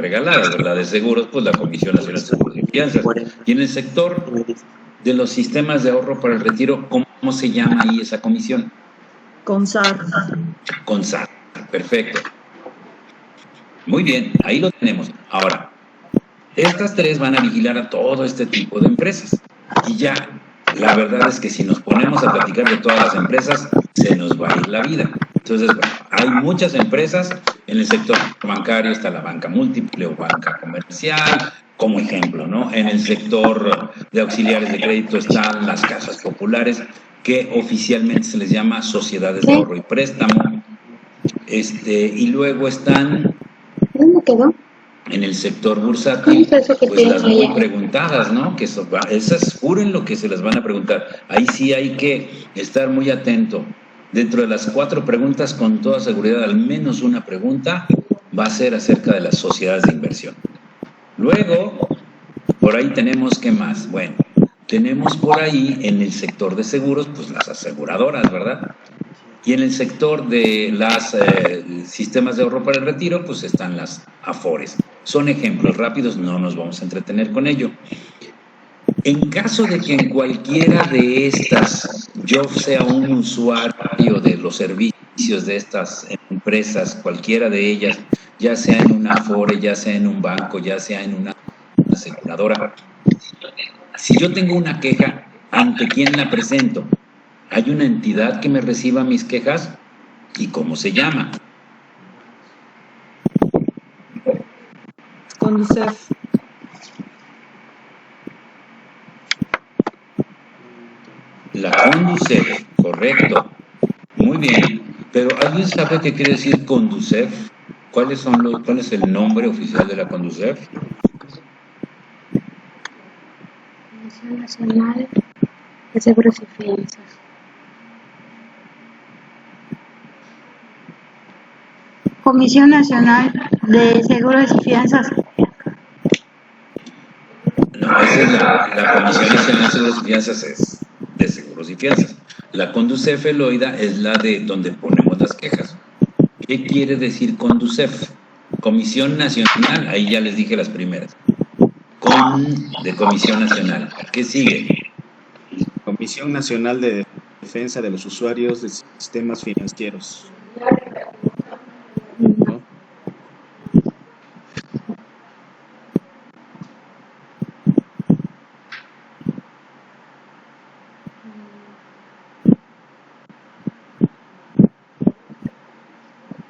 regaladas, ¿verdad? De seguros, pues la Comisión Nacional de Seguros y Fianzas. Y en el sector de los sistemas de ahorro para el retiro, ¿cómo se llama ahí esa comisión? CONSAR. CONSAR, perfecto. Muy bien, ahí lo tenemos. Ahora, estas tres van a vigilar a todo este tipo de empresas. Y ya, la verdad es que si nos ponemos a platicar de todas las empresas, se nos va a ir la vida. Entonces, bueno, hay muchas empresas en el sector bancario, está la banca múltiple o banca comercial, como ejemplo, ¿no? En el sector de auxiliares de crédito están las casas populares, que oficialmente se les llama sociedades de ahorro y préstamo. Y luego están ¿Dónde quedó? en el sector bursátil, pues las muy preguntadas, ¿no? Que esas juren lo que se les van a preguntar. Ahí sí hay que estar muy atento. Dentro de las 4 preguntas, con toda seguridad, al menos una pregunta va a ser acerca de las sociedades de inversión. Luego, por ahí tenemos, ¿qué más? Bueno, tenemos por ahí en el sector de seguros, pues las aseguradoras, ¿verdad? Y en el sector de los sistemas de ahorro para el retiro, pues están las AFORES. Son ejemplos rápidos, no nos vamos a entretener con ello. En caso de que en cualquiera de estas yo sea un usuario de los servicios de estas empresas, cualquiera de ellas, ya sea en una AFORE, ya sea en un banco, ya sea en una aseguradora, si yo tengo una queja, ¿ante quién la presento? ¿Hay una entidad que me reciba mis quejas? ¿Y cómo se llama? CONDUCEF. La CONDUCEF, correcto. Muy bien. Pero ¿alguien sabe qué quiere decir CONDUCEF? ¿Cuál es el nombre oficial de la CONDUCEF? Comisión Nacional de Seguros y Fianzas. Comisión Nacional de Seguros y Fianzas. No, esa es la Comisión Nacional de Seguros y Fianzas, es de Seguros y Fianzas. La CONDUCEF, Eloida, es la de donde ponemos las quejas. ¿Qué quiere decir CONDUCEF? Comisión Nacional, ahí ya les dije las primeras. De Comisión Nacional. ¿Qué sigue? Comisión Nacional de Defensa de los Usuarios de Sistemas Financieros. ¿No?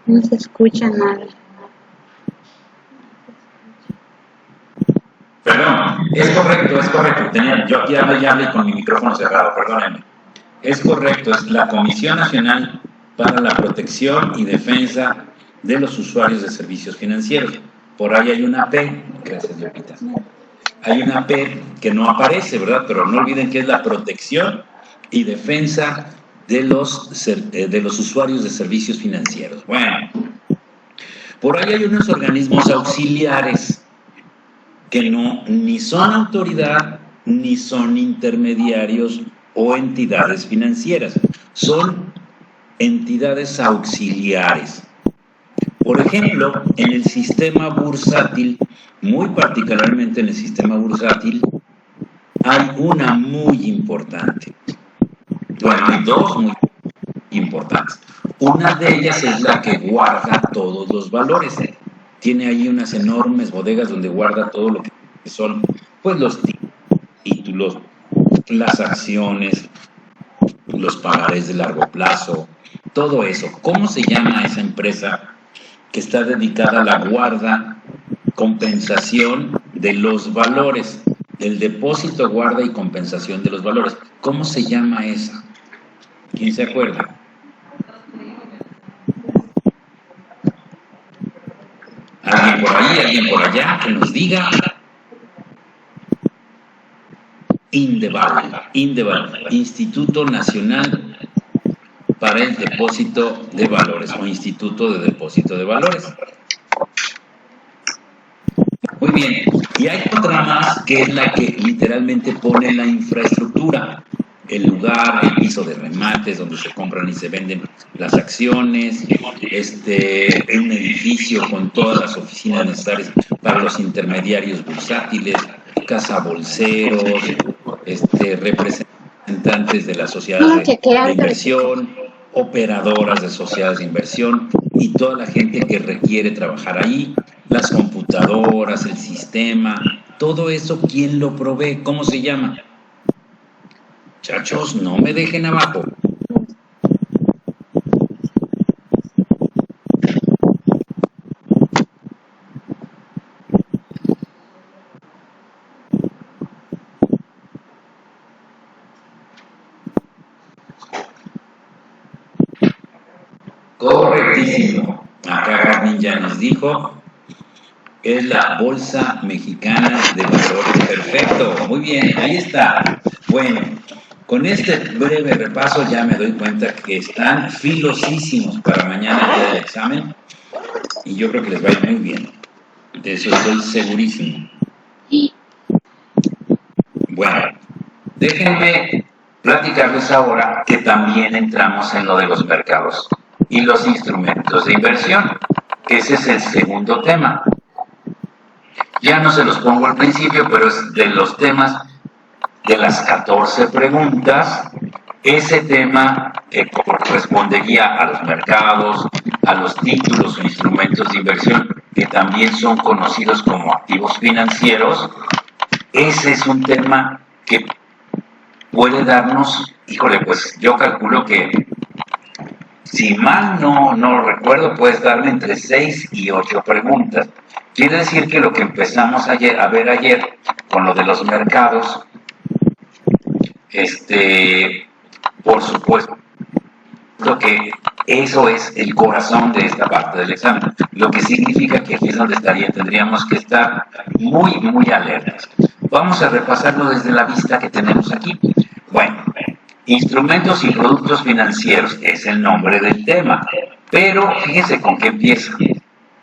No se escucha nada. Perdón, es correcto. Yo aquí hablé con mi micrófono cerrado, perdónenme. Es correcto, es la Comisión Nacional para la Protección y Defensa de los Usuarios de Servicios Financieros. Por ahí hay una P, gracias, Lupita. Hay una P que no aparece, ¿verdad? Pero no olviden que es la protección y defensa de los usuarios de servicios financieros. Bueno, por ahí hay unos organismos auxiliares que ni son autoridad, ni son intermediarios o entidades financieras. Son entidades auxiliares. Por ejemplo, en el sistema bursátil, muy particularmente en el sistema bursátil, hay una muy importante. Bueno, hay 2 muy importantes. Una de ellas es la que guarda todos los valores. Tiene ahí unas enormes bodegas donde guarda todo lo que son, pues, los títulos, las acciones, los pagarés de largo plazo, todo eso. ¿Cómo se llama esa empresa que está dedicada a la guarda, compensación de los valores, del depósito, guarda y compensación de los valores? ¿Cómo se llama esa? ¿Quién se acuerda? ¿Alguien por ahí, alguien por allá que nos diga? INDEVAL, Instituto Nacional para el Depósito de Valores o Instituto de Depósito de Valores. Muy bien, y hay otra más que es la que literalmente pone la infraestructura, el lugar, el piso de remates donde se compran y se venden las acciones, un edificio con todas las oficinas necesarias para los intermediarios bursátiles, cazabolseros, representantes de las sociedades de inversión, operadoras de sociedades de inversión y toda la gente que requiere trabajar ahí, las computadoras, el sistema, todo eso, ¿quién lo provee? ¿Cómo se llama? Muchachos, no me dejen abajo. Correctísimo. Acá Jardín ya nos dijo, es la Bolsa Mexicana de Valores. Perfecto, muy bien, ahí está. Bueno, con este breve repaso ya me doy cuenta que están filosísimos para mañana el día del examen y yo creo que les va a ir muy bien. De eso estoy segurísimo. Bueno, déjenme platicarles ahora que también entramos en lo de los mercados y los instrumentos de inversión, que ese es el segundo tema. Ya no se los pongo al principio, pero es de los temas de las 14 preguntas, ese tema correspondería a los mercados, a los títulos o instrumentos de inversión, que también son conocidos como activos financieros. Ese es un tema que puede darnos, híjole, pues yo calculo que, si mal no recuerdo, puedes darle entre 6 y 8 preguntas. Quiere decir que lo que empezamos a ver ayer con lo de los mercados, por supuesto que eso es el corazón de esta parte del examen, lo que significa que aquí es donde tendríamos que estar muy, muy alertas. Vamos a repasarlo desde la vista que tenemos aquí. Bueno, instrumentos y productos financieros es el nombre del tema, pero fíjense con qué empieza.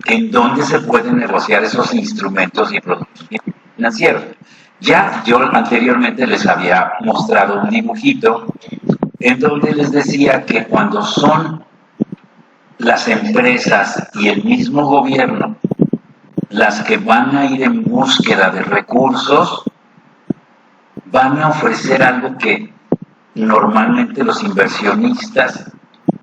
¿En dónde se pueden negociar esos instrumentos y productos financieros? Ya yo anteriormente les había mostrado un dibujito en donde les decía que cuando son las empresas y el mismo gobierno las que van a ir en búsqueda de recursos, van a ofrecer algo que normalmente los inversionistas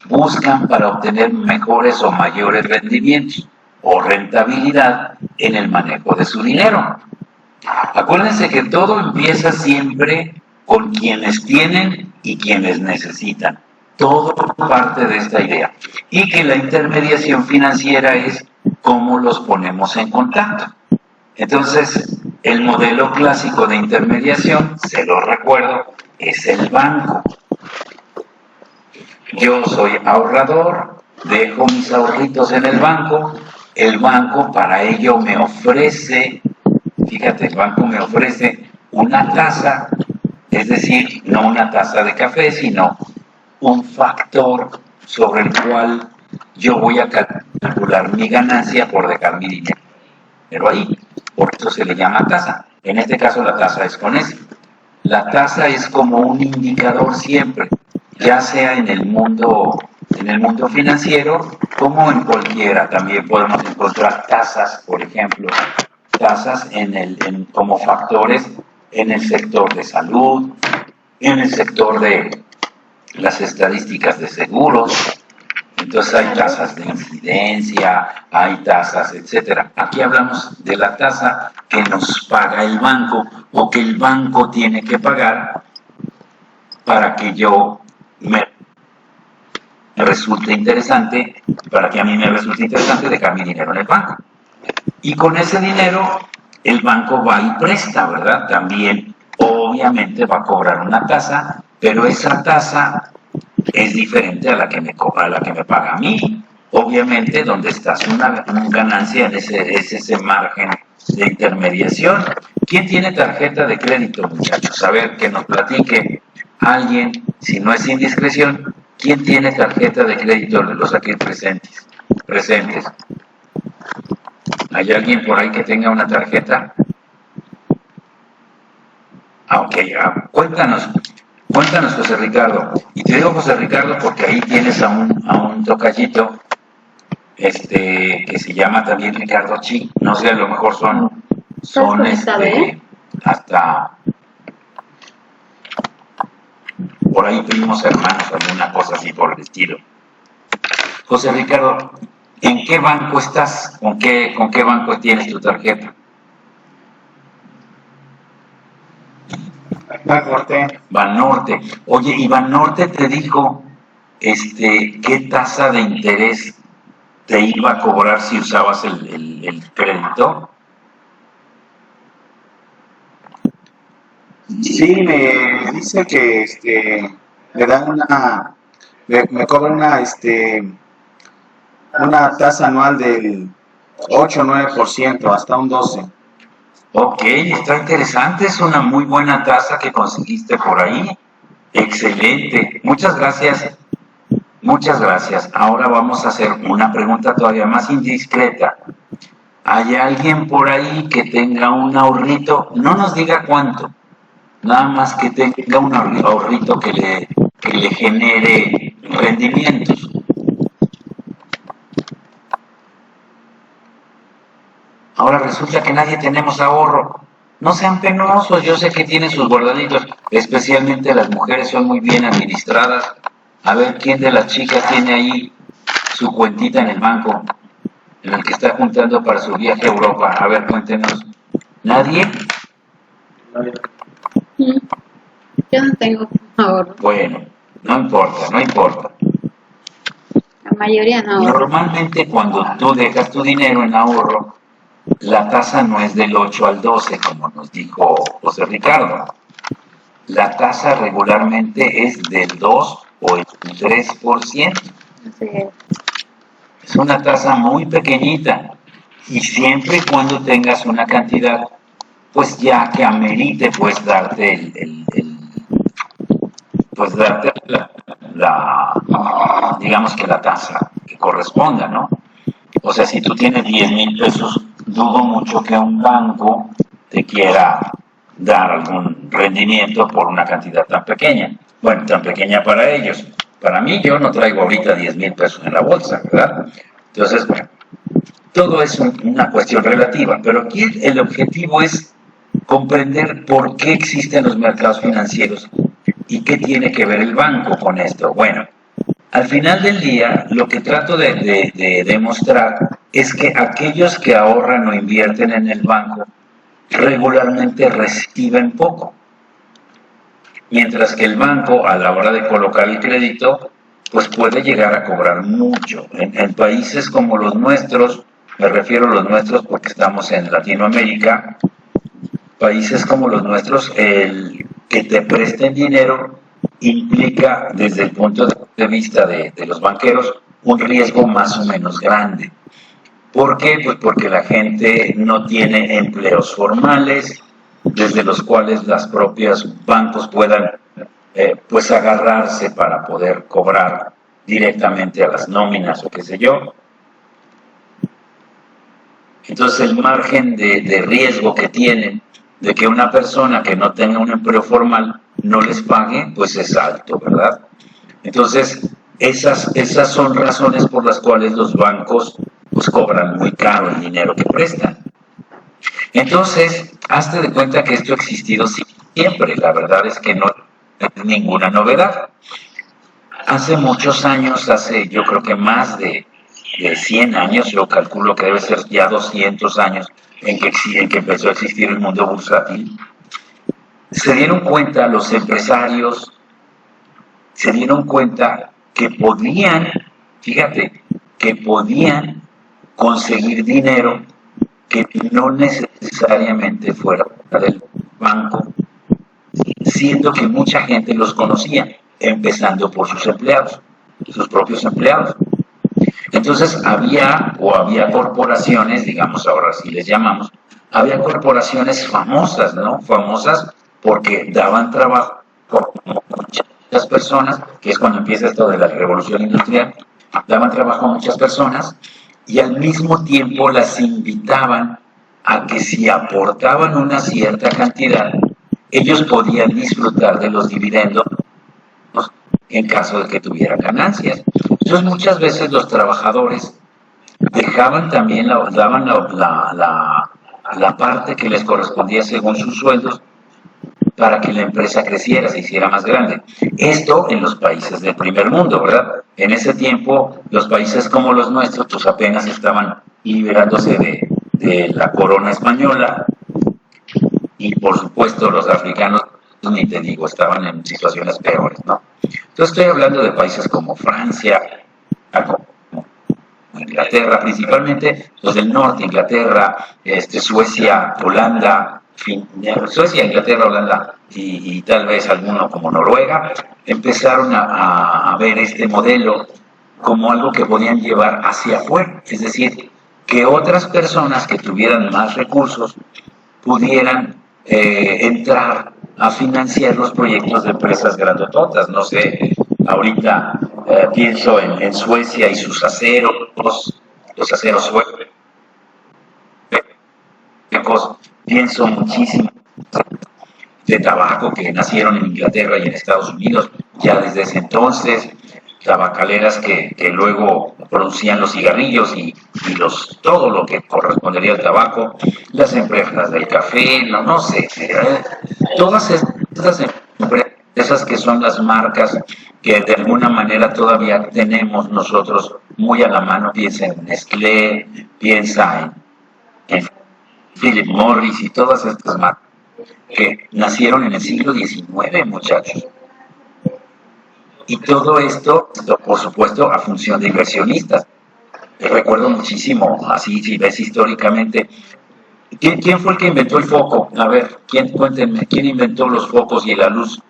buscan para obtener mejores o mayores rendimientos o rentabilidad en el manejo de su dinero. Acuérdense que todo empieza siempre con quienes tienen y quienes necesitan. Todo parte de esta idea. Y que la intermediación financiera es cómo los ponemos en contacto. Entonces, el modelo clásico de intermediación, se lo recuerdo, es el banco. Yo soy ahorrador, dejo mis ahorritos en el banco para ello me ofrece, fíjate, el banco me ofrece una tasa, es decir, no una taza de café, sino un factor sobre el cual yo voy a calcular mi ganancia por dejar mi dinero ahí. Por eso se le llama tasa. En este caso la tasa es con S. La tasa es como un indicador siempre, ya sea en el mundo financiero como en cualquiera. También podemos encontrar tasas, por ejemplo, tasas como factores en el sector de salud, en el sector de las estadísticas de seguros. Entonces hay tasas de incidencia, hay tasas, etcétera. Aquí hablamos de la tasa que nos paga el banco o que el banco tiene que pagar para que me resulte interesante, para que a mí me resulte interesante dejar mi dinero en el banco. Y con ese dinero el banco va y presta, ¿verdad? También obviamente va a cobrar una tasa, pero esa tasa es diferente a la que me paga a mí. Obviamente, donde está una ganancia es ese margen de intermediación. ¿Quién tiene tarjeta de crédito, muchachos? A ver, que nos platique alguien, si no es indiscreción, ¿quién tiene tarjeta de crédito de los aquí presentes? ¿Hay alguien por ahí que tenga una tarjeta? Ok, cuéntanos, José Ricardo. Y te digo José Ricardo porque ahí tienes a un tocallito que se llama también Ricardo Chi. No sé, a lo mejor son hasta por ahí primos hermanos, alguna cosa así por el estilo. José Ricardo, ¿en qué banco estás? ¿Con qué banco tienes tu tarjeta? Banorte. Banorte. Oye, ¿y Banorte te dijo qué tasa de interés te iba a cobrar si usabas el crédito? Sí, me dice que le dan me cobran una tasa anual del 8 o 9%, hasta un 12%. Ok, está interesante, es una muy buena tasa que conseguiste por ahí. Excelente, muchas gracias. Muchas gracias. Ahora vamos a hacer una pregunta todavía más indiscreta. ¿Hay alguien por ahí que tenga un ahorrito? No nos diga cuánto, nada más que tenga un ahorrito que le genere rendimientos. Ahora resulta que nadie tenemos ahorro. No sean penosos, yo sé que tienen sus guardaditos, especialmente las mujeres son muy bien administradas. A ver, ¿quién de las chicas tiene ahí su cuentita en el banco, en el que está juntando para su viaje a Europa? A ver, cuéntenos. ¿Nadie? Yo no tengo ahorro. Bueno, no importa. La mayoría no ahorro. Normalmente cuando tú dejas tu dinero en ahorro, la tasa no es del 8 al 12, como nos dijo José Ricardo. La tasa regularmente es del 2 o el 3%. Es una tasa muy pequeñita y siempre y cuando tengas una cantidad, pues ya que amerite, pues darte digamos que la tasa que corresponda, ¿no? O sea, si tú tienes 10,000 pesos, dudo mucho que un banco te quiera dar algún rendimiento por una cantidad tan pequeña. Bueno, tan pequeña para ellos. Para mí, yo no traigo ahorita 10,000 pesos en la bolsa, ¿verdad? Entonces, bueno, todo es una cuestión relativa, pero aquí el objetivo es comprender por qué existen los mercados financieros y qué tiene que ver el banco con esto. Bueno, al final del día, lo que trato de demostrar es que aquellos que ahorran o invierten en el banco regularmente reciben poco, mientras que el banco, a la hora de colocar el crédito, pues puede llegar a cobrar mucho. En países como los nuestros, me refiero a los nuestros porque estamos en Latinoamérica, países como los nuestros, el que te presten dinero implica, desde el punto de vista de los banqueros, un riesgo más o menos grande. ¿Por qué? Pues porque la gente no tiene empleos formales, desde los cuales las propias bancos puedan pues agarrarse para poder cobrar directamente a las nóminas o qué sé yo. Entonces el margen de riesgo que tienen de que una persona que no tenga un empleo formal no les pague, pues es alto, ¿verdad? Entonces esas son razones por las cuales los bancos pues cobran muy caro el dinero que prestan. Entonces, hazte de cuenta que esto ha existido siempre, la verdad es que no es ninguna novedad. Hace muchos años, yo creo que más de 100 años, yo calculo que debe ser ya 200 años en que empezó a existir el mundo bursátil, se dieron cuenta los empresarios, se dieron cuenta que podían, fíjate, que podían conseguir dinero que no necesariamente fuera del banco, siendo que mucha gente los conocía, empezando por sus empleados, sus propios empleados. Entonces había corporaciones, digamos ahora sí les llamamos, había corporaciones famosas, ¿no? Famosas porque daban trabajo a muchas personas, que es cuando empieza esto de la revolución industrial, daban trabajo a muchas personas y al mismo tiempo las invitaban a que si aportaban una cierta cantidad, ellos podían disfrutar de los dividendos en caso de que tuvieran ganancias. Entonces muchas veces los trabajadores dejaban también, daban la parte que les correspondía según sus sueldos para que la empresa creciera, se hiciera más grande. Esto en los países del primer mundo, ¿verdad? En ese tiempo, los países como los nuestros, pues apenas estaban liberándose de la corona española, y por supuesto los africanos, ni te digo, estaban en situaciones peores, ¿no? Entonces estoy hablando de países como Francia, como Inglaterra, principalmente los del norte, Inglaterra, Suecia, Holanda, Suecia, Inglaterra, Holanda y tal vez alguno como Noruega, empezaron a ver este modelo como algo que podían llevar hacia afuera, es decir, que otras personas que tuvieran más recursos pudieran entrar a financiar los proyectos de empresas grandototas. No sé, ahorita pienso en Suecia y sus aceros, los aceros suecos, pienso muchísimo de tabaco que nacieron en Inglaterra y en Estados Unidos ya desde ese entonces, tabacaleras que luego producían los cigarrillos y todo lo que correspondería al tabaco, las empresas del café, no sé, todas estas empresas que son las marcas que de alguna manera todavía tenemos nosotros muy a la mano. Piensa en Nestlé, piensa en Philip Morris y todas estas marcas que nacieron en el siglo XIX, muchachos. Y todo esto, por supuesto, a función de inversionistas. Recuerdo muchísimo, así si ves históricamente, ¿quién fue el que inventó el foco? A ver, cuéntenme, ¿quién inventó los focos y la luz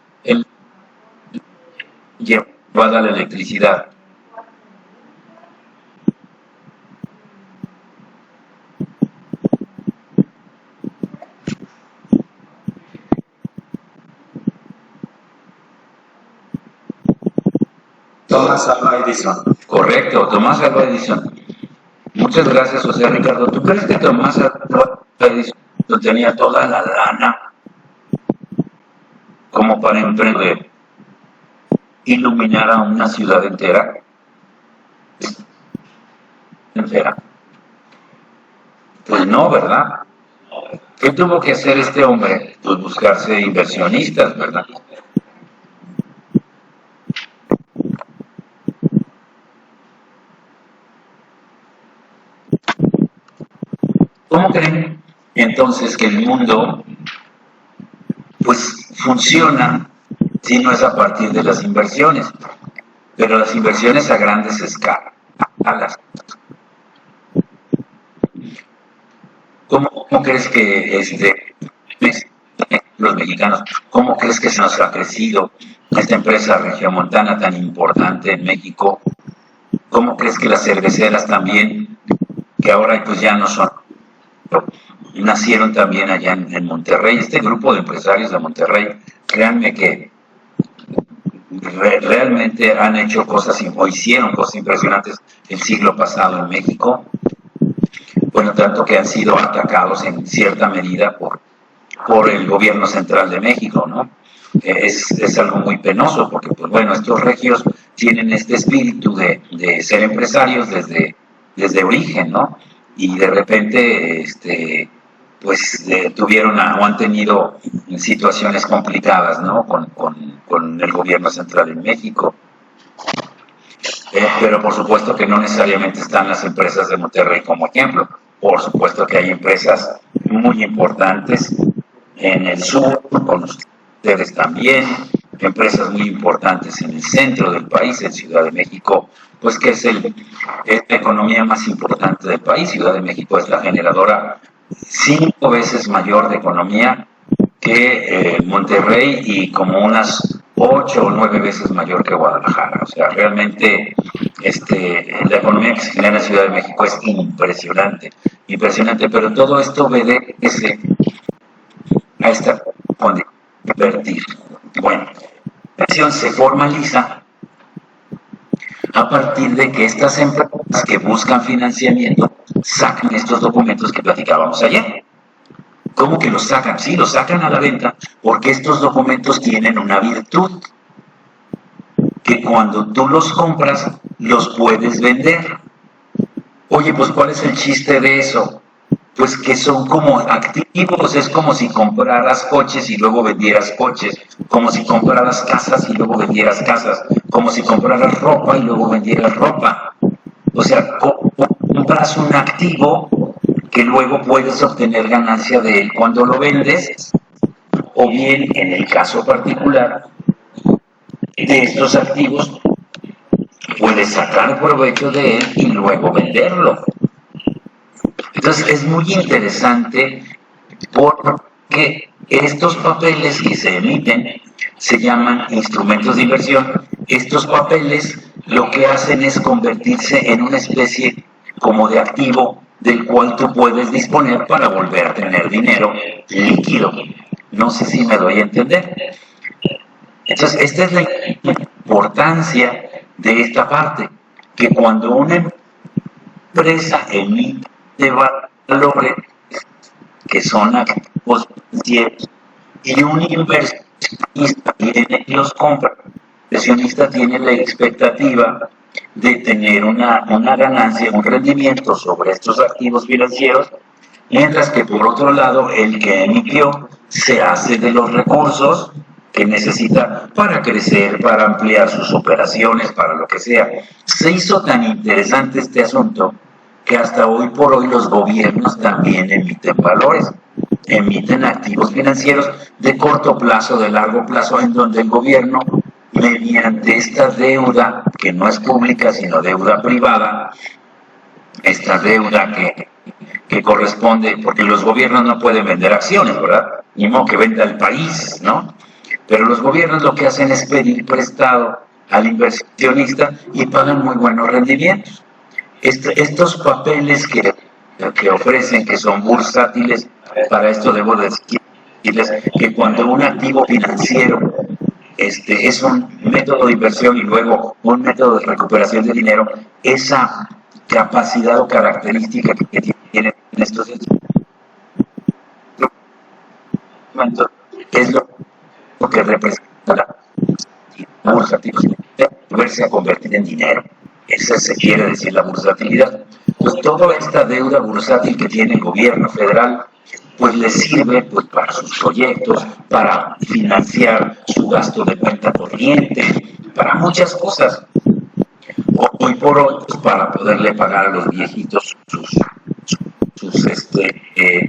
llevada a la electricidad? Thomas Alva Edison. Correcto, Tomás Alva Edison. Muchas gracias, José Ricardo. ¿Tú crees que Tomás Alva Edison tenía toda la lana como para emprender, iluminar a una ciudad entera? Pues no, ¿verdad? ¿Qué tuvo que hacer este hombre? Pues buscarse inversionistas, ¿verdad? ¿Cómo creen entonces que el mundo pues funciona si no es a partir de las inversiones? Pero las inversiones a grandes escalas. ¿Cómo crees que los mexicanos, cómo crees que se nos ha crecido esta empresa regiomontana tan importante en México? ¿Cómo crees que las cerveceras también, que ahora pues ya no son, nacieron también allá en Monterrey? Este grupo de empresarios de Monterrey, créanme que realmente han hecho cosas o hicieron cosas impresionantes el siglo pasado en México. Bueno, tanto que han sido atacados en cierta medida por el gobierno central de México, ¿no? Es algo muy penoso porque, pues bueno, estos regios tienen este espíritu de ser empresarios desde origen, ¿no? Y de repente, pues tuvieron o han tenido situaciones complicadas, ¿no? Con el gobierno central en México. Pero por supuesto que no necesariamente están las empresas de Monterrey como ejemplo. Por supuesto que hay empresas muy importantes en el sur, con ustedes también, empresas muy importantes en el centro del país, en Ciudad de México, pues que es la economía más importante del país. Ciudad de México es la generadora 5 veces mayor de economía que Monterrey y como unas 8 o 9 veces mayor que Guadalajara. O sea, realmente la economía que se genera en la Ciudad de México es impresionante, pero todo esto obedece a esta condición de invertir. Bueno, la inversión se formaliza a partir de que estas empresas que buscan financiamiento sacan estos documentos que platicábamos ayer. ¿Cómo que los sacan? Sí, los sacan a la venta porque estos documentos tienen una virtud, que cuando tú los compras, los puedes vender. Oye, pues ¿cuál es el chiste de eso? Pues que son como activos, es como si compraras coches y luego vendieras coches, como si compraras casas y luego vendieras casas, como si compraras ropa y luego vendieras ropa. O sea, compras un activo que luego puedes obtener ganancia de él cuando lo vendes, o bien, en el caso particular de estos activos, puedes sacar provecho de él y luego venderlo. Entonces es muy interesante porque estos papeles que se emiten se llaman instrumentos de inversión. Estos papeles lo que hacen es convertirse en una especie como de activo del cual tú puedes disponer para volver a tener dinero líquido. No sé si me doy a entender. Entonces, esta es la importancia de esta parte, que cuando una empresa emite valores que son activos financieros y un inversionista los compra, el inversionista tiene la expectativa de tener una ganancia, un rendimiento sobre estos activos financieros, mientras que por otro lado el que emitió se hace de los recursos que necesita para crecer, para ampliar sus operaciones, para lo que sea. Se hizo tan interesante este asunto que hasta hoy por hoy los gobiernos también emiten valores, emiten activos financieros de corto plazo, de largo plazo, en donde el gobierno, mediante esta deuda, que no es pública, sino deuda privada, esta deuda que corresponde, porque los gobiernos no pueden vender acciones, ¿verdad? Ni modo que venda el país, ¿no? Pero los gobiernos lo que hacen es pedir prestado al inversionista y pagan muy buenos rendimientos. Estos papeles que ofrecen, que son bursátiles, para esto debo decirles que cuando un activo financiero es un método de inversión y luego un método de recuperación de dinero, esa capacidad o característica que tienen estos instrumentos es lo que representa la bursatilidad, volverse a convertir en dinero. Esa se quiere decir la bursatilidad. Pues toda esta deuda bursátil que tiene el gobierno federal, pues le sirve pues para sus proyectos, para financiar su gasto de cuenta corriente, para muchas cosas. Hoy por hoy, pues para poderle pagar a los viejitos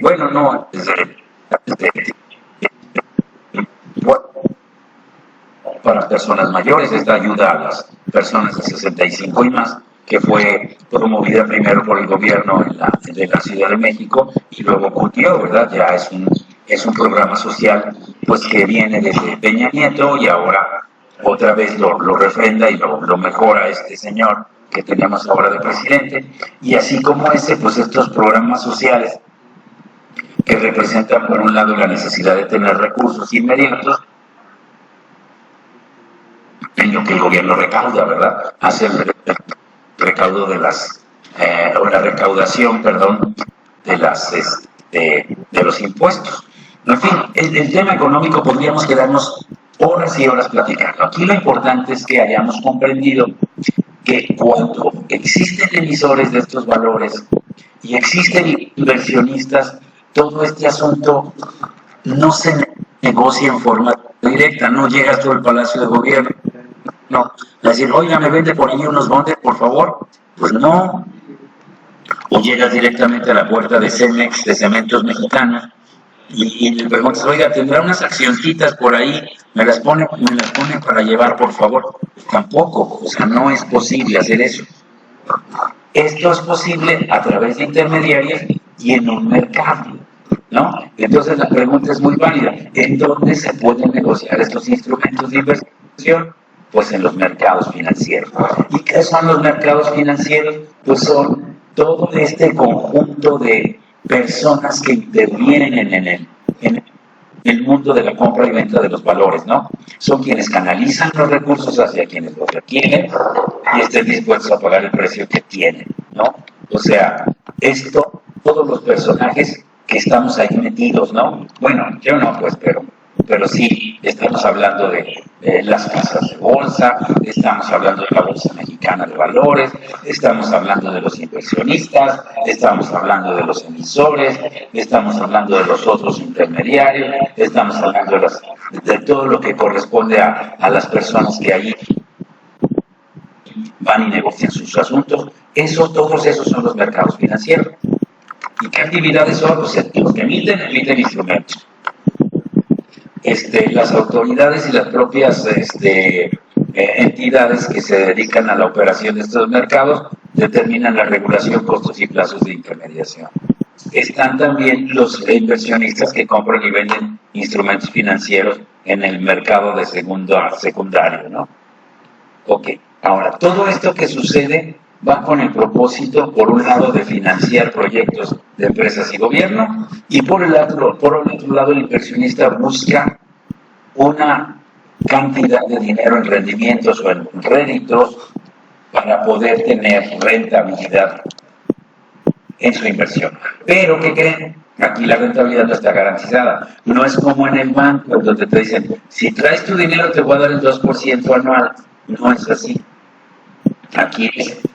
bueno, no, para personas mayores, esta ayuda a las personas de 65 y más, que fue promovida primero por el gobierno de la Ciudad de México y luego cumplió, ¿verdad? Ya es un programa social pues que viene desde Peña Nieto y ahora otra vez lo refrenda y lo mejora este señor que tenemos ahora de presidente. Y así como pues estos programas sociales que representan por un lado la necesidad de tener recursos inmediatos en lo que el gobierno recauda, ¿verdad? Hace el recaudo de la recaudación, de los impuestos. En fin, el tema económico podríamos quedarnos horas y horas platicando. Aquí lo importante es que hayamos comprendido que cuando existen emisores de estos valores y existen inversionistas, todo este asunto no se negocia en forma directa, no llegas tú al Palacio de Gobierno, no, decir, oiga, me vende por ahí unos bondes, por favor, pues no, o llegas directamente a la puerta de Cemex, de Cementos Mexicanos, y le preguntas, oiga, ¿tendrá unas accioncitas por ahí? ¿Me las pone para llevar, por favor? Pues tampoco, o sea, no es posible hacer eso. Esto es posible a través de intermediarios y en un mercado, ¿no? Entonces la pregunta es muy válida. ¿En dónde se pueden negociar estos instrumentos de inversión? Pues en los mercados financieros. ¿Y qué son los mercados financieros? Pues son todo este conjunto de personas que intervienen en el mundo de la compra y venta de los valores, ¿no? Son quienes canalizan los recursos hacia quienes los requieren y estén dispuestos a pagar el precio que tienen, ¿no? O sea, todos los personajes que estamos ahí metidos, ¿no? Bueno, yo no, pues, pero pero sí estamos hablando de las casas de bolsa, estamos hablando de la Bolsa Mexicana de Valores, estamos hablando de los inversionistas, estamos hablando de los emisores, estamos hablando de los otros intermediarios, estamos hablando de todo lo que corresponde a las personas que ahí van y negocian sus asuntos. Todos esos son los mercados financieros. ¿Y qué actividades son? Pues los que emiten instrumentos. Las autoridades y las propias entidades que se dedican a la operación de estos mercados determinan la regulación, costos y plazos de intermediación. Están también los inversionistas que compran y venden instrumentos financieros en el mercado de secundario, ¿no? Ok, ahora, todo esto que sucede va con el propósito, por un lado, de financiar proyectos de empresas y gobierno, y por el otro lado, el inversionista busca una cantidad de dinero en rendimientos o en réditos para poder tener rentabilidad en su inversión. Pero, ¿qué creen? Aquí la rentabilidad no está garantizada. No es como en el banco, donde te dicen, si traes tu dinero te voy a dar el 2% anual. No es así. Aquí,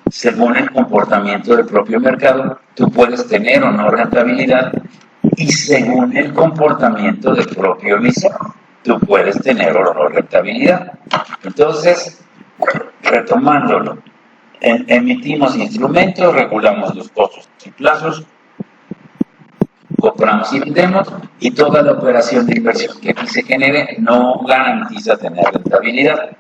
según el comportamiento del propio mercado, tú puedes tener o no rentabilidad, y según el comportamiento del propio emisor, tú puedes tener o no rentabilidad. Entonces, retomándolo, emitimos instrumentos, regulamos los costos y plazos, compramos y vendemos, y toda la operación de inversión que aquí se genere no garantiza tener rentabilidad.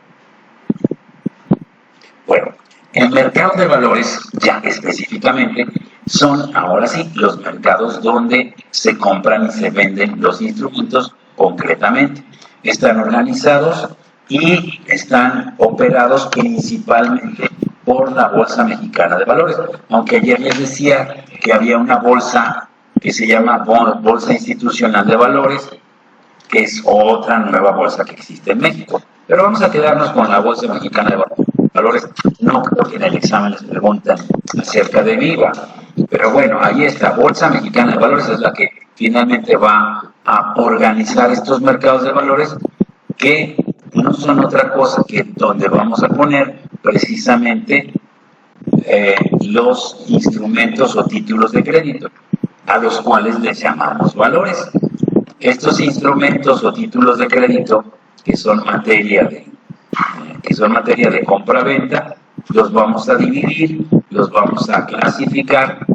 Bueno, el mercado de valores, ya específicamente, son ahora sí los mercados donde se compran y se venden los instrumentos concretamente. Están organizados y están operados principalmente por la Bolsa Mexicana de Valores. Aunque ayer les decía que había una bolsa que se llama Bolsa Institucional de Valores, que es otra nueva bolsa que existe en México. Pero vamos a quedarnos con la Bolsa Mexicana de Valores. No creo que en el examen les preguntan acerca de Viva. Pero bueno, ahí está. Bolsa Mexicana de Valores es la que finalmente va a organizar estos mercados de valores, que no son otra cosa que donde vamos a poner precisamente los instrumentos o títulos de crédito, a los cuales les llamamos valores. Estos instrumentos o títulos de crédito, que son materia de compra-venta, los vamos a dividir, los vamos a clasificar,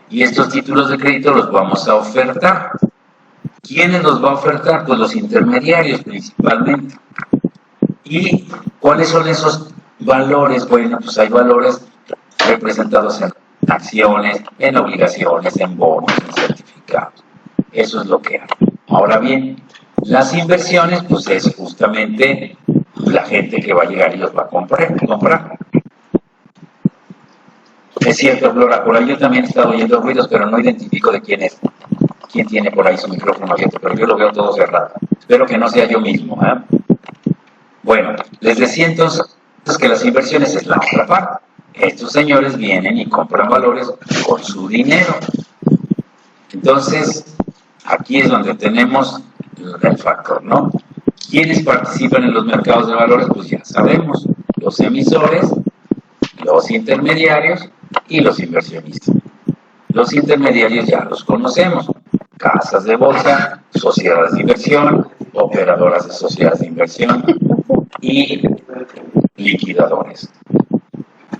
y estos títulos de crédito los vamos a ofertar. ¿Quiénes los va a ofertar? Pues los intermediarios principalmente. ¿Y cuáles son esos valores? Bueno, pues hay valores representados en acciones, en obligaciones, en bonos, en certificados. Eso es lo que hay. Ahora bien, las inversiones, pues es justamente la gente que va a llegar y los va a comprar. Es cierto, Flora, por ahí yo también he estado oyendo ruidos, pero no identifico de quién es. ¿Quién tiene por ahí su micrófono abierto? Pero yo lo veo todo cerrado. Espero que no sea yo mismo, ¿eh? Bueno, les decía entonces que las inversiones es la otra parte. Estos señores vienen y compran valores con su dinero. Entonces, aquí es donde tenemos el factor, ¿no? ¿Quiénes participan en los mercados de valores? Pues ya sabemos, los emisores, los intermediarios y los inversionistas. Los intermediarios ya los conocemos: casas de bolsa, sociedades de inversión, operadoras de sociedades de inversión y liquidadores.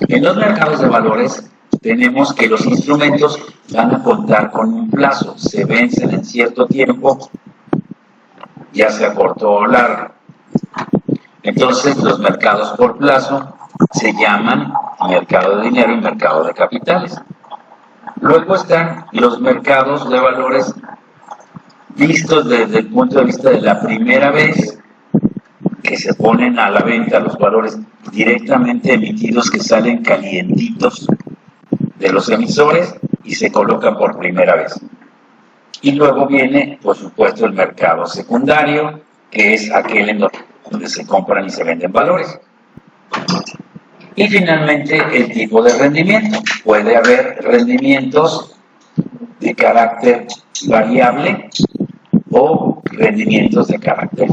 En los mercados de valores tenemos que los instrumentos van a contar con un plazo, se vencen en cierto tiempo, ya sea corto o largo. Entonces, los mercados por plazo se llaman mercado de dinero y mercado de capitales. Luego están los mercados de valores vistos desde el punto de vista de la primera vez, que se ponen a la venta los valores directamente emitidos, que salen calientitos de los emisores y se colocan por primera vez. Y luego viene, por supuesto, el mercado secundario, que es aquel en donde se compran y se venden valores. Y finalmente, el tipo de rendimiento. Puede haber rendimientos de carácter variable o rendimientos de carácter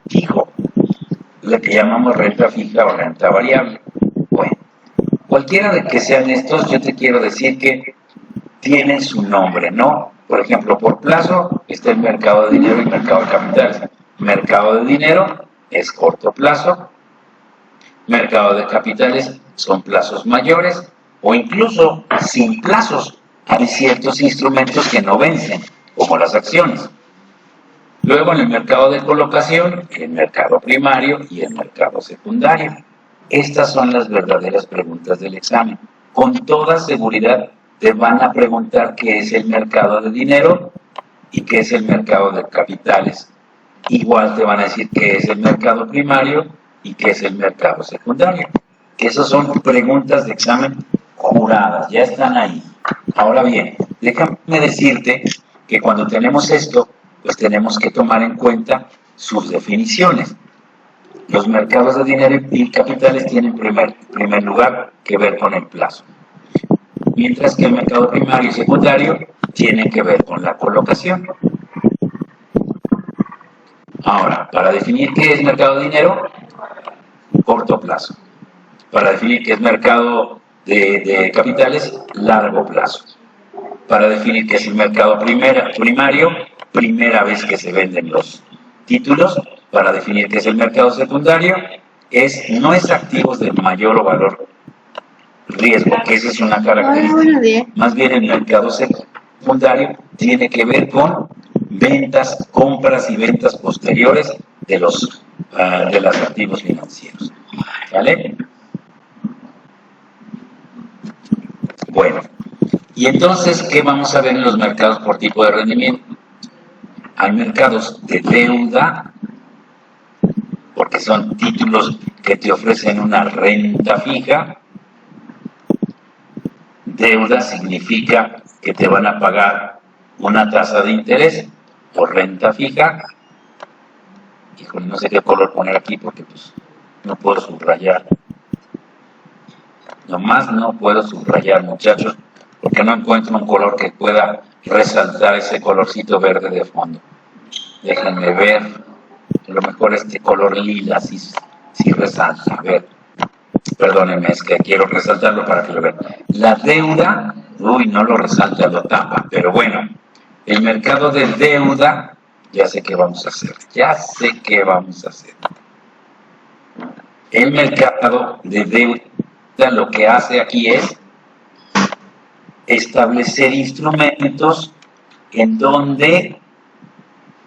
fijo, la que llamamos renta fija o renta variable. Bueno, cualquiera de que sean estos, yo te quiero decir que tienen su nombre, ¿no? Por ejemplo, por plazo está el mercado de dinero y el mercado de capitales. Mercado de dinero es corto plazo, mercado de capitales son plazos mayores o incluso sin plazos. Hay ciertos instrumentos que no vencen, como las acciones. Luego en el mercado de colocación, el mercado primario y el mercado secundario. Estas son las verdaderas preguntas del examen. Con toda seguridad te van a preguntar qué es el mercado de dinero y qué es el mercado de capitales. Igual te van a decir qué es el mercado primario y qué es el mercado secundario. Esas son preguntas de examen juradas, ya están ahí. Ahora bien, déjame decirte que cuando tenemos esto, pues tenemos que tomar en cuenta sus definiciones. Los mercados de dinero y capitales tienen en primer lugar que ver con el plazo, mientras que el mercado primario y secundario tienen que ver con la colocación. Ahora, para definir qué es mercado de dinero, corto plazo. Para definir qué es mercado de capitales, largo plazo. Para definir qué es el mercado primario, primera vez que se venden los títulos. Para definir qué es el mercado secundario, no es activos de mayor o valor riesgo, que esa es una característica. Más bien el mercado secundario tiene que ver con ventas, compras y ventas posteriores de los activos financieros. ¿Vale? Bueno, y entonces, ¿qué vamos a ver en los mercados por tipo de rendimiento? Hay mercados de deuda, porque son títulos que te ofrecen una renta fija. Deuda significa que te van a pagar una tasa de interés por renta fija. Híjole, no sé qué color poner aquí porque pues no puedo subrayar. Nomás no puedo subrayar, muchachos, porque no encuentro un color que pueda resaltar ese colorcito verde de fondo. Déjenme ver. A lo mejor este color lila sí resalta. A ver, perdónenme, es que quiero resaltarlo para que lo vean. La deuda, no lo resalta, lo tapa, pero bueno, el mercado de deuda, ya sé qué vamos a hacer. El mercado de deuda lo que hace aquí es establecer instrumentos en donde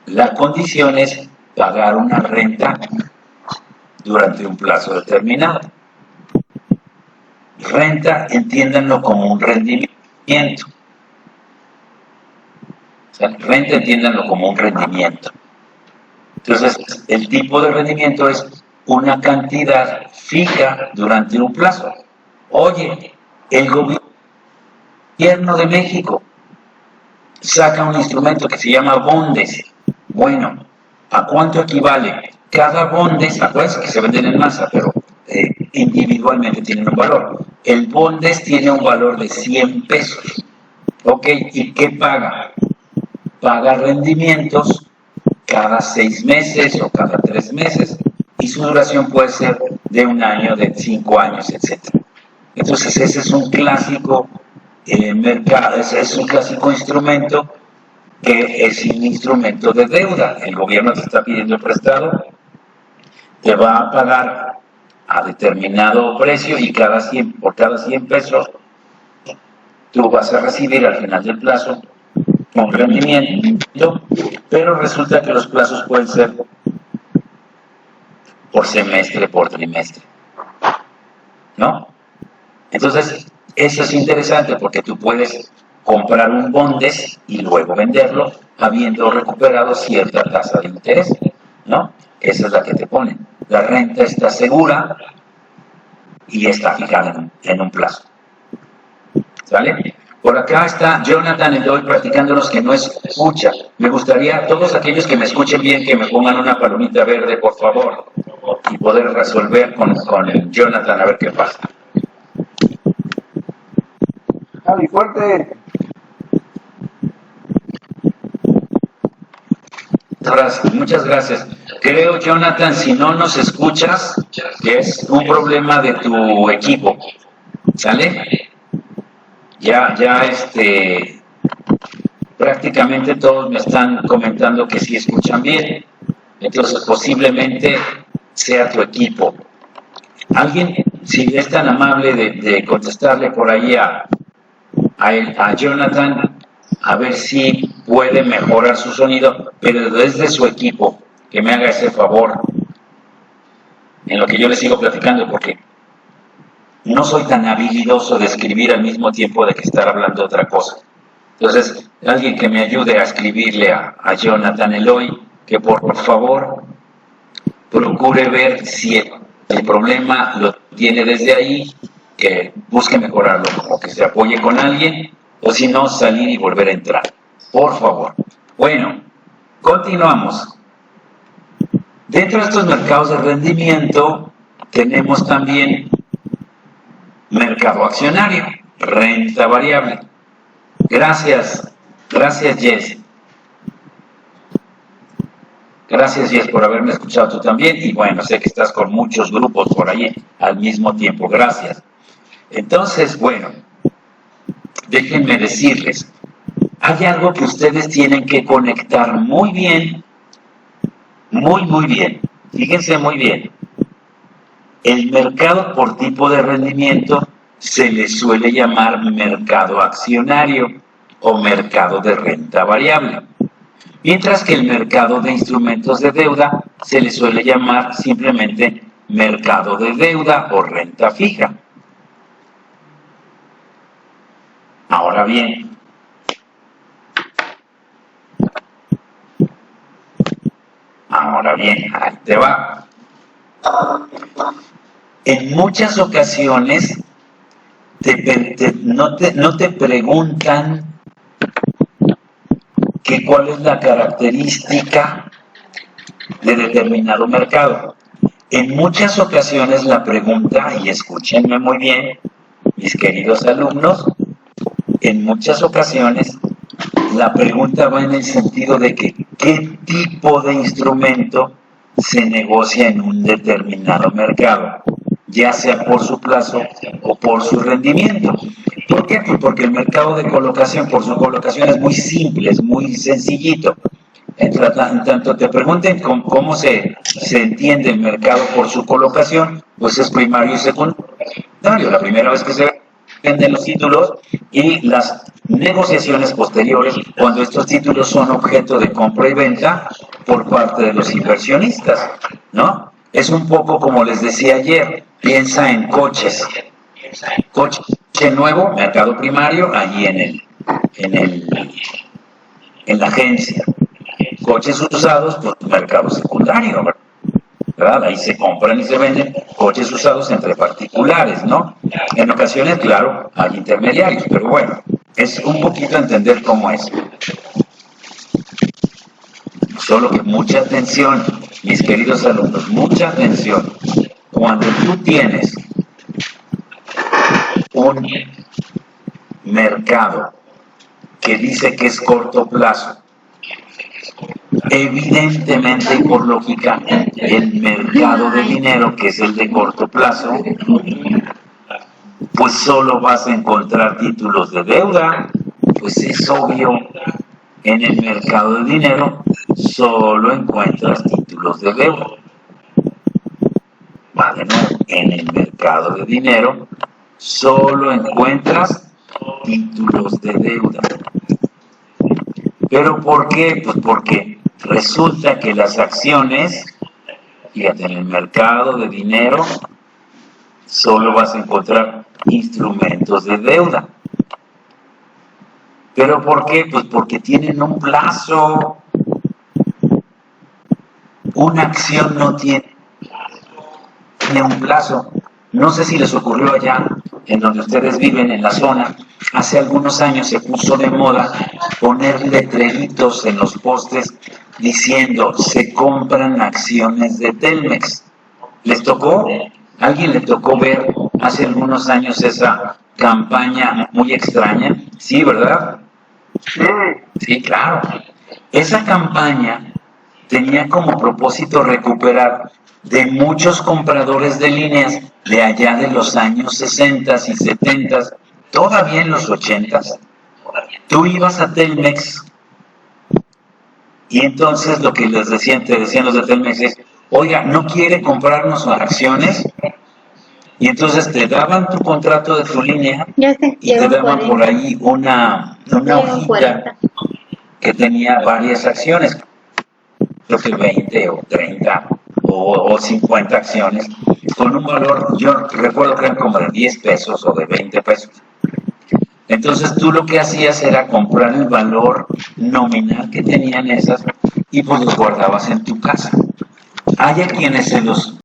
la condición es pagar una renta durante un plazo determinado. Renta, entiéndanlo como un rendimiento. O sea, renta, entiéndanlo como un rendimiento. Entonces, el tipo de rendimiento es una cantidad fija durante un plazo. Oye, el gobierno de México saca un instrumento que se llama bondes. Bueno, ¿a cuánto equivale? Cada bondes, acuérdense que se venden en masa, pero individualmente tienen un valor. El bondes tiene un valor de 100 pesos. ¿Ok? ¿Y qué paga? Paga rendimientos cada 6 meses o cada 3 meses. Y su duración puede ser de 1 año, de 5 años, etc. Entonces ese es un clásico mercado, ese es un clásico instrumento que es un instrumento de deuda. El gobierno te está pidiendo prestado, te va a pagar a determinado precio y por cada 100 pesos tú vas a recibir al final del plazo un rendimiento, pero resulta que los plazos pueden ser por semestre, por trimestre, ¿no? Entonces, eso es interesante porque tú puedes comprar un bondes y luego venderlo habiendo recuperado cierta tasa de interés, ¿no? Esa es la que te ponen. La renta está segura y está fijada en un plazo. ¿Sale? Por acá está Jonathan Eloy practicándonos que no escucha. Me gustaría, todos aquellos que me escuchen bien, que me pongan una palomita verde, por favor, y poder resolver con el Jonathan a ver qué pasa. ¡Javi, fuerte! Muchas gracias. Creo, Jonathan, si no nos escuchas, que es un problema de tu equipo. ¿Sale? Ya, prácticamente todos me están comentando que sí escuchan bien. Entonces, posiblemente sea tu equipo. ¿Alguien, si es tan amable de contestarle por ahí a Jonathan, a ver si puede mejorar su sonido, pero desde su equipo, que me haga ese favor, en lo que yo le sigo platicando, porque no soy tan habilidoso de escribir al mismo tiempo de que estar hablando otra cosa. Entonces, alguien que me ayude a escribirle a Jonathan Eloy, que por favor procure ver si el problema lo tiene desde ahí, que busque mejorarlo, o que se apoye con alguien, o si no, salir y volver a entrar. Por favor. Bueno, continuamos. Dentro de estos mercados de rendimiento, tenemos también mercado accionario, renta variable. Gracias, Jess. Gracias, Jess, por haberme escuchado tú también. Y bueno, sé que estás con muchos grupos por ahí al mismo tiempo. Gracias. Entonces, bueno, déjenme decirles, hay algo que ustedes tienen que conectar muy bien, muy bien. Fíjense muy bien. El mercado por tipo de rendimiento se le suele llamar mercado accionario o mercado de renta variable, mientras que el mercado de instrumentos de deuda se le suele llamar simplemente mercado de deuda o renta fija. Ahora bien, ahí te va. En muchas ocasiones no te preguntan que cuál es la característica de determinado mercado. En muchas ocasiones la pregunta, y escúchenme muy bien, mis queridos alumnos, en muchas ocasiones la pregunta va en el sentido de que qué tipo de instrumento se negocia en un determinado mercado, ya sea por su plazo o por su rendimiento. ¿Por qué? Pues porque el mercado de colocación, por su colocación, es muy simple, es muy sencillito. En tanto te pregunten cómo se entiende el mercado por su colocación, pues es primario y secundario. La primera vez que se venden los títulos y las negociaciones posteriores, cuando estos títulos son objeto de compra y venta por parte de los inversionistas, ¿no? Es un poco como les decía ayer, piensa en coches. Coche nuevo, mercado primario, allí en la agencia. Coches usados, pues mercado secundario, ¿verdad? Ahí se compran y se venden coches usados entre particulares, ¿no? En ocasiones, claro, hay intermediarios, pero bueno, es un poquito entender cómo es. Solo que mucha atención, mis queridos alumnos, mucha atención. Cuando tú tienes un mercado que dice que es corto plazo, evidentemente y por lógica, el mercado de dinero, que es el de corto plazo, pues solo vas a encontrar títulos de deuda. Pues es obvio, en el mercado de dinero solo encuentras títulos de deuda. Vale, ¿no? En el mercado de dinero solo encuentras títulos de deuda. ¿Pero por qué? Pues porque resulta que las acciones, fíjate, en el mercado de dinero solo vas a encontrar instrumentos de deuda. ¿Pero por qué? Pues porque tienen un plazo. Una acción no tiene un plazo. No sé si les ocurrió allá, en donde ustedes viven, en la zona. Hace algunos años se puso de moda poner letreritos en los postes diciendo: se compran acciones de Telmex. ¿Les tocó? ¿A alguien le tocó ver hace algunos años esa campaña muy extraña? Sí, ¿verdad? Sí, claro. Esa campaña tenía como propósito recuperar de muchos compradores de líneas de allá de los años 60 y 70, todavía en los 80. Tú ibas a Telmex y entonces lo que les decían, te decían los de Telmex es, oiga, ¿no quiere comprarnos acciones? Y entonces te daban tu contrato de tu línea y te daban por ahí una hojita que tenía varias acciones, creo que 20 o 30 o 50 acciones, con un valor, yo recuerdo que eran como de 10 pesos o de 20 pesos. Entonces tú lo que hacías era comprar el valor nominal que tenían esas y pues los guardabas en tu casa. Hay a quienes se los